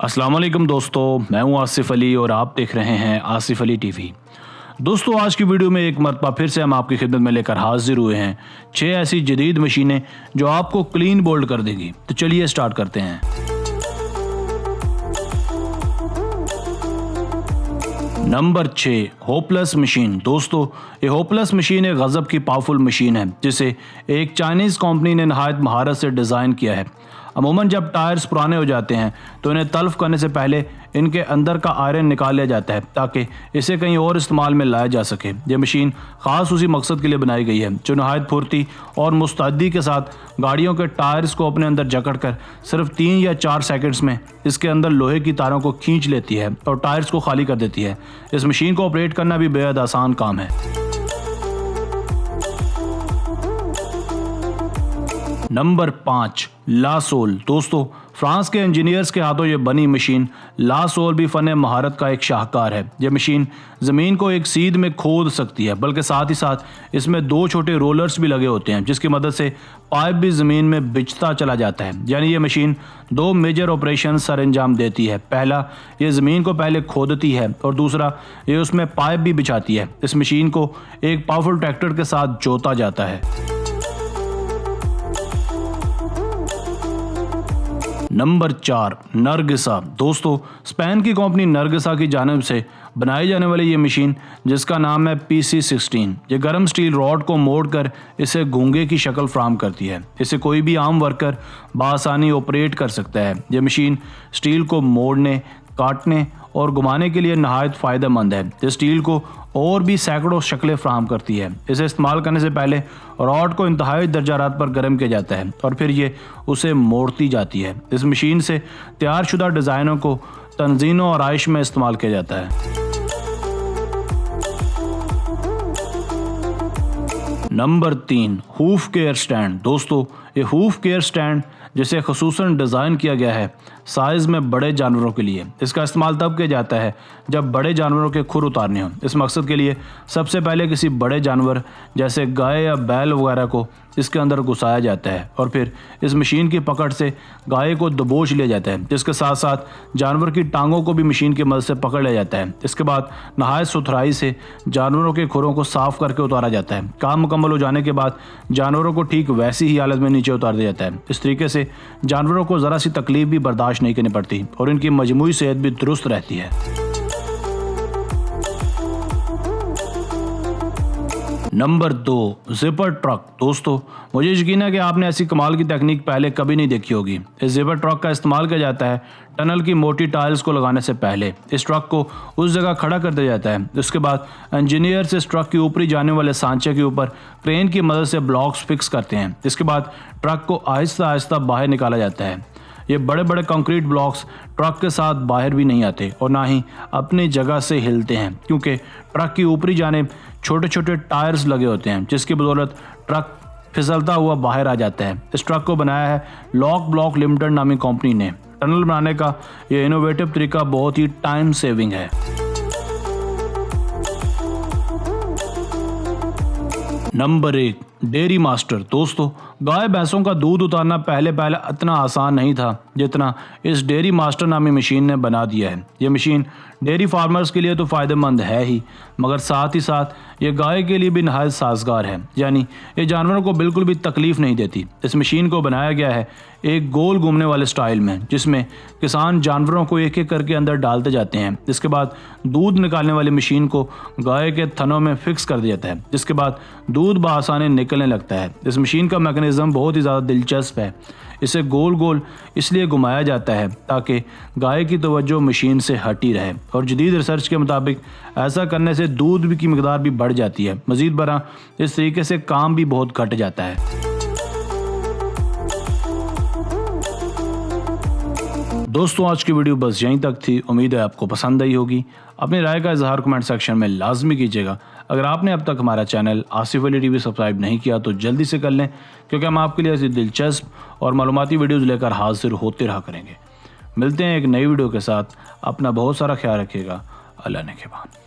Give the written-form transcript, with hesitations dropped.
अस्सलाम वालेकुम दोस्तों, मैं हूं आसिफ अली और आप देख रहे हैं आसिफ अली टीवी। दोस्तों, आज की वीडियो में एक मरतबा फिर से हम आपकी खिदमत में लेकर हाजिर हुए हैं 6 ऐसी जदीद मशीनें जो आपको क्लीन बोल्ड कर देगी। तो चलिए स्टार्ट करते हैं। Number 6, hopeless machine. दोस्तों, ये होपलेस मशीन एक गजब की पावरफुल मशीन है जिसे एक चाइनीज़ कंपनी ने नहायत महारत से डिज़ाइन किया है। अमूमन जब टायर्स पुराने हो जाते हैं तो इन्हें तल्फ करने से पहले इनके अंदर का आयरन निकाल लिया जाता है ताकि इसे कहीं और इस्तेमाल में लाया जा सके। ये मशीन ख़ास उसी मकसद के लिए बनाई गई है जो नहायत फुर्ती और मुस्तैदी के साथ गाड़ियों के टायर्स को अपने अंदर जकड़ कर सिर्फ 3 या 4 सेकंड्स में इसके अंदर लोहे की तारों को खींच लेती है और टायर्स को खाली कर देती है। इस मशीन को ऑपरेट करना भी बेहद आसान काम है। नंबर 5, लासोल। दोस्तों, फ्रांस के इंजीनियर्स के हाथों ये बनी मशीन लासोल भी फ़न महारत का एक शाहकार है। यह मशीन ज़मीन को एक सीध में खोद सकती है, बल्कि साथ ही साथ इसमें 2 छोटे रोलर्स भी लगे होते हैं जिसकी मदद से पाइप भी ज़मीन में बिछता चला जाता है। यानी ये मशीन 2 मेजर ऑपरेशन सर अंजाम देती है। पहला, ये ज़मीन को पहले खोदती है और दूसरा, ये उसमें पाइप भी बिछाती है। इस मशीन को एक पावरफुल ट्रैक्टर के साथ जोता जाता है। नंबर 4, नरगिसा। दोस्तों, स्पेन की कंपनी नरगिसा की जानिब से बनाई जाने वाली ये मशीन जिसका नाम है PC16, ये गर्म स्टील रॉड को मोड़कर इसे घूंगे की शक्ल फ्राहम करती है। इसे कोई भी आम वर्कर बआसानी ऑपरेट कर सकता है। यह मशीन स्टील को मोड़ने, काटने और घुमाने के लिए नहायत फ़ायदेमंद है। ये स्टील को और भी सैकड़ों शक्लें फ्राहम करती है। इसे इस्तेमाल करने से पहले रॉड को इंतहाई दर्जा हरारत पर गर्म किया जाता है और फिर ये उसे मोड़ती जाती है। इस मशीन से तैयार शुदा डिज़ाइनों को तंजीनों और आयश में इस्तेमाल किया जाता है। Number 3, hoof care stand. दोस्तों, ये हूफ केयर स्टैंड जिसे खसूसन डिज़ाइन किया गया है साइज़ में बड़े जानवरों के लिए। इसका इस्तेमाल तब किया जाता है जब बड़े जानवरों के खुर उतारने हों। इस मकसद के लिए सबसे पहले किसी बड़े जानवर जैसे गाय या बैल वगैरह को इसके अंदर घुसाया जाता है और फिर इस मशीन की पकड़ से गाय को दबोच लिया जाता है, जिसके साथ साथ जानवर की टांगों को भी मशीन की मदद से पकड़ लिया जाता है। इसके बाद नहायत सुथराई से जानवरों के खुरों को साफ करके उतारा जाता है। काम मुकम्मल हो जाने के बाद जानवरों को ठीक वैसी ही हालत में नीचे उतार दिया जाता है। इस तरीके से जानवरों को ज़रा सी तकलीफ भी बर्दाश्त नहीं करनी पड़ती और इनकी मजमूई सेहत भी दुरुस्त रहती है। Number 2, zipper truck. दोस्तों, मुझे यकीन है कि आपने ऐसी कमाल की तकनीक पहले कभी नहीं देखी होगी। इस जिपर ट्रक का इस्तेमाल किया जाता है टनल की मोटी टाइल्स को लगाने से पहले। इस ट्रक को उस जगह खड़ा कर दिया जाता है। उसके बाद इंजीनियर्स इस ट्रक के ऊपरी जाने वाले सांचे के ऊपर क्रेन की मदद से ब्लॉक्स फिक्स करते हैं। इसके बाद ट्रक को आहिस्ता आहिस्ता बाहर निकाला जाता है। ये बड़े बड़े कंक्रीट ब्लॉक्स ट्रक के साथ बाहर भी नहीं आते और ना ही अपनी जगह से हिलते हैं, क्योंकि ट्रक की ऊपरी जानिब छोटे छोटे टायर्स लगे होते हैं जिसकी बदौलत ट्रक फिसलता हुआ बाहर आ जाता है। इस ट्रक को बनाया है लॉक ब्लॉक लिमिटेड नामी कंपनी ने। टनल बनाने का यह इनोवेटिव तरीका बहुत ही टाइम सेविंग है। Number 1, dairy master. दोस्तों, गाय भैंसों का दूध उतारना पहले इतना आसान नहीं था जितना इस डेयरी मास्टर नामी मशीन ने बना दिया है। यह मशीन डेयरी फार्मर्स के लिए तो फ़ायदेमंद है ही, मगर साथ ही साथ ये गाय के लिए भी नहायत साजगार है। यानी ये जानवरों को बिल्कुल भी तकलीफ़ नहीं देती। इस मशीन को बनाया गया है एक गोल घूमने वाले स्टाइल में, जिसमें किसान जानवरों को एक एक करके अंदर डालते जाते हैं। इसके बाद दूध निकालने वाली मशीन को गाय के थनों में फिक्स कर दिया जाता है, जिसके बाद दूध बआसानी निकलने लगता है। इस मशीन का मैकेनिज़्म बहुत ही ज़्यादा दिलचस्प है। इसे गोल गोल इसलिए घुमाया जाता है ताकि गाय की तवज्जो मशीन से हटी रहे और जदीद रिसर्च के मुताबिक ऐसा करने से दूध की मकदार भी बढ़ जाती है। मज़ीद बरा इस तरीके से काम भी बहुत घट जाता है। दोस्तों, आज की वीडियो बस यहीं तक थी। उम्मीद है आपको पसंद आई होगी। अपनी राय का इजहार कमेंट सेक्शन में लाजमी कीजिएगा। अगर आपने अब तक हमारा channel Asif Ali TV subscribe नहीं किया तो जल्दी से कर लें, क्योंकि हम आपके लिए ऐसी दिलचस्प और मालूमाती वीडियोज़ लेकर हाजिर होते रहा करेंगे। मिलते हैं एक नई वीडियो के साथ। अपना बहुत सारा ख्याल रखिएगा। अल्लाह ने के बाद।